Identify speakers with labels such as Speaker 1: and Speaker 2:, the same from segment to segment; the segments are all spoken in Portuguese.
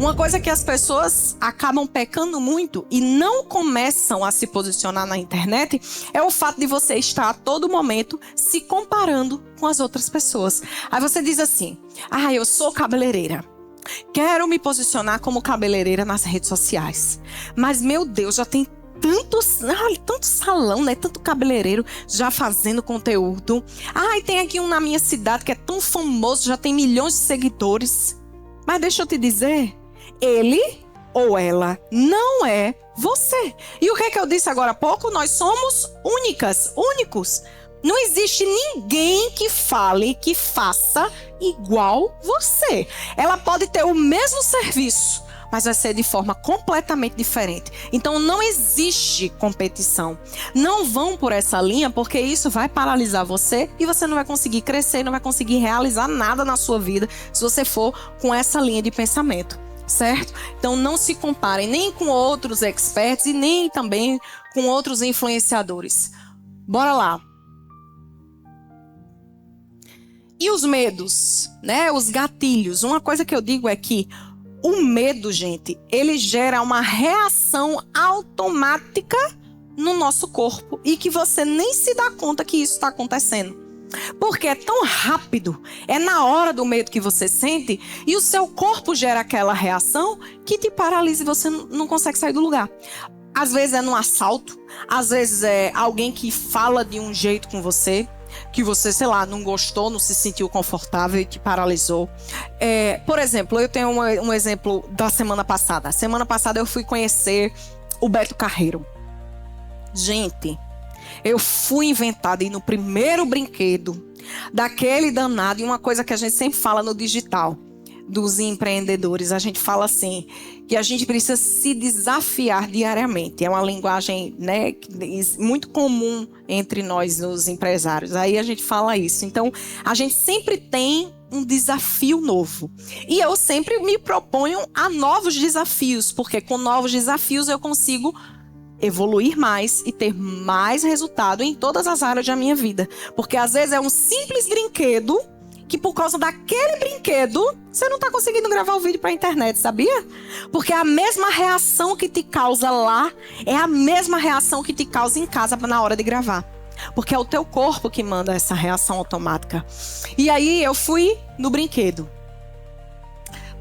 Speaker 1: Uma coisa que as pessoas acabam pecando muito e não começam a se posicionar na internet é o fato de você estar a todo momento se comparando com as outras pessoas. Aí você diz assim: eu sou cabeleireira. Quero me posicionar como cabeleireira nas redes sociais. Mas, meu Deus, já tem tanto salão, né? Tanto cabeleireiro já fazendo conteúdo. E tem aqui um na minha cidade que é tão famoso, já tem milhões de seguidores. Mas deixa eu te dizer, ele ou ela não é você. E o que é que eu disse agora há pouco? Nós somos únicos. Não existe ninguém que fale, que faça igual você. Ela pode ter o mesmo serviço, mas vai ser de forma completamente diferente. Então não existe competição. Não vão por essa linha, porque isso vai paralisar você e você não vai conseguir crescer, não vai conseguir realizar nada na sua vida se você for com essa linha de pensamento, certo? Então não se comparem nem com outros experts e nem também com outros influenciadores. Bora lá. E os medos, né? Os gatilhos. Uma coisa que eu digo é que o medo, gente, ele gera uma reação automática no nosso corpo e que você nem se dá conta que isso está acontecendo. Porque é tão rápido, é na hora do medo que você sente e o seu corpo gera aquela reação que te paralisa e você não consegue sair do lugar. Às vezes é num assalto, às vezes é alguém que fala de um jeito com você, que você, sei lá, não gostou, não se sentiu confortável e te paralisou. Por exemplo, eu tenho um exemplo da semana passada. Semana passada eu fui conhecer o Beto Carreiro. Gente, eu fui inventada e no primeiro brinquedo daquele danado, e uma coisa que a gente sempre fala no digital, dos empreendedores, a gente fala assim, que a gente precisa se desafiar diariamente. É uma linguagem, né, muito comum entre nós, os empresários. Aí a gente fala isso. Então, a gente sempre tem um desafio novo. E eu sempre me proponho a novos desafios, porque com novos desafios eu consigo evoluir mais e ter mais resultado em todas as áreas da minha vida. Porque às vezes é um simples brinquedo que por causa daquele brinquedo, você não está conseguindo gravar o vídeo para a internet, sabia? Porque a mesma reação que te causa lá é a mesma reação que te causa em casa na hora de gravar. Porque é o teu corpo que manda essa reação automática. E aí eu fui no brinquedo.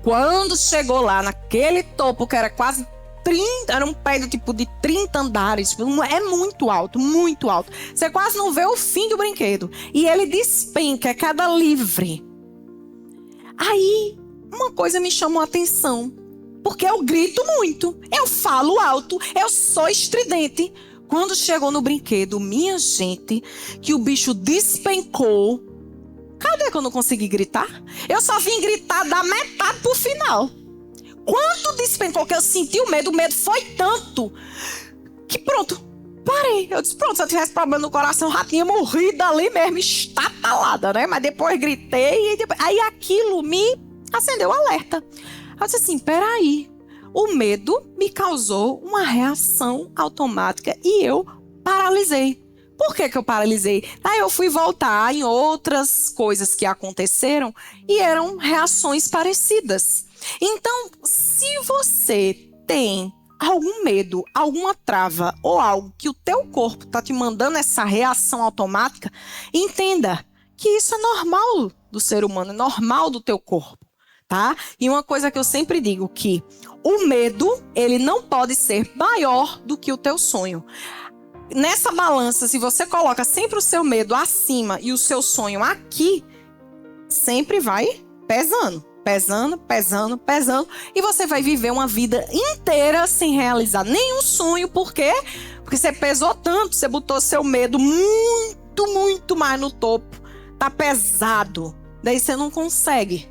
Speaker 1: Quando chegou lá naquele topo que era quase 30, era um prédio tipo de 30 andares, é muito alto, muito alto. Você quase não vê o fim do brinquedo. E ele despenca, é queda livre. Aí, uma coisa me chamou a atenção, porque eu grito muito, eu falo alto, eu sou estridente. Quando chegou no brinquedo, minha gente, que o bicho despencou, cadê que eu não consegui gritar? Eu só vim gritar da metade pro final. Quando despencou que eu senti o medo foi tanto que pronto, parei. Eu disse, pronto, se eu tivesse problema no coração, já tinha morrido ali mesmo, estatalada, né? Mas depois gritei, aí aquilo me acendeu o alerta. Eu disse assim, peraí, o medo me causou uma reação automática e eu paralisei. Por que eu paralisei? Aí eu fui voltar em outras coisas que aconteceram e eram reações parecidas. Então, se você tem algum medo, alguma trava ou algo que o teu corpo está te mandando essa reação automática, entenda que isso é normal do ser humano, é normal do teu corpo, tá? E uma coisa que eu sempre digo, que o medo, ele não pode ser maior do que o teu sonho. Nessa balança, se você coloca sempre o seu medo acima e o seu sonho aqui, sempre vai pesando. Pesando, e você vai viver uma vida inteira sem realizar nenhum sonho. Por quê? Porque você pesou tanto, você botou seu medo muito mais no topo, tá pesado, daí você não consegue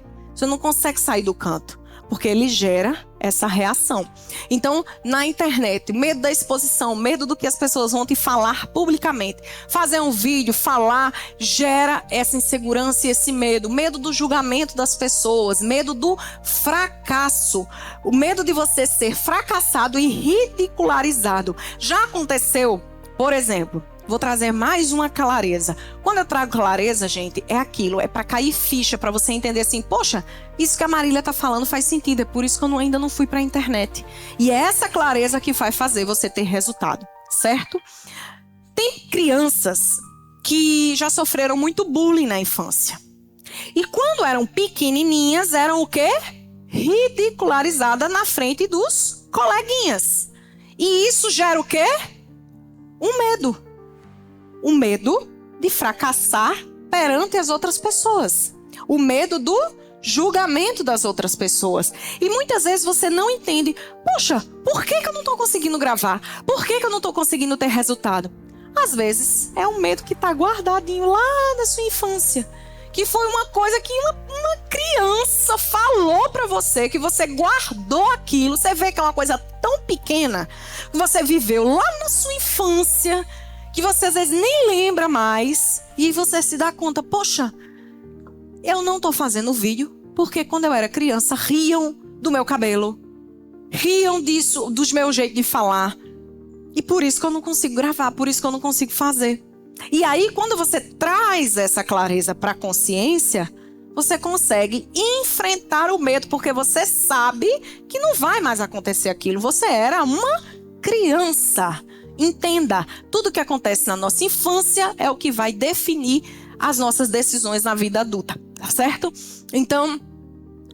Speaker 1: sair do canto, porque ele gera essa reação. Então, na internet, medo da exposição, medo do que as pessoas vão te falar publicamente. Fazer um vídeo, falar, gera essa insegurança e esse medo do julgamento das pessoas, medo do fracasso, o medo de você ser fracassado e ridicularizado. Já aconteceu, por exemplo, vou trazer mais uma clareza. Quando eu trago clareza, gente, é aquilo, é para cair ficha, para você entender assim, poxa, isso que a Marília tá falando faz sentido, é por isso que eu ainda não fui para a internet. E é essa clareza que vai fazer você ter resultado, certo? Tem crianças que já sofreram muito bullying na infância. E quando eram pequenininhas, eram o quê? Ridicularizadas na frente dos coleguinhas. E isso gera o quê? Um medo. O medo de fracassar perante as outras pessoas. O medo do julgamento das outras pessoas. E muitas vezes você não entende. Poxa, por que eu não estou conseguindo gravar? Por que eu não estou conseguindo ter resultado? Às vezes é um medo que está guardadinho lá na sua infância. Que foi uma coisa que uma criança falou para você, que você guardou aquilo. Você vê que é uma coisa tão pequena que você viveu lá na sua infância, que você às vezes nem lembra mais. E você se dá conta, poxa, eu não tô fazendo vídeo porque quando eu era criança riam do meu cabelo, riam disso, dos meus jeitos de falar. E por isso que eu não consigo gravar, por isso que eu não consigo fazer. E aí, quando você traz essa clareza para a consciência, você consegue enfrentar o medo, porque você sabe que não vai mais acontecer aquilo. Você era uma criança. Entenda, tudo que acontece na nossa infância é o que vai definir as nossas decisões na vida adulta, tá certo? Então,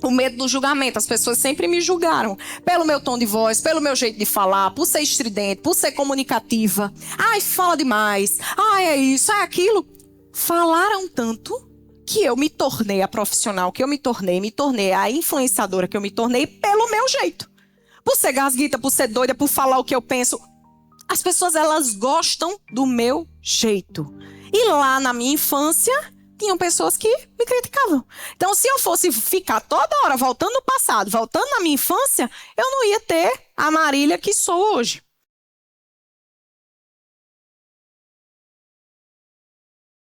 Speaker 1: o medo do julgamento. As pessoas sempre me julgaram pelo meu tom de voz, pelo meu jeito de falar, por ser estridente, por ser comunicativa. Ai, fala demais. Ai, é isso, é aquilo. Falaram tanto que eu me tornei a profissional que eu me tornei a influenciadora que eu me tornei pelo meu jeito. Por ser gasguita, por ser doida, por falar o que eu penso. As pessoas, elas gostam do meu jeito. E lá na minha infância, tinham pessoas que me criticavam. Então, se eu fosse ficar toda hora voltando no passado, voltando na minha infância, eu não ia ter a Marília que sou hoje.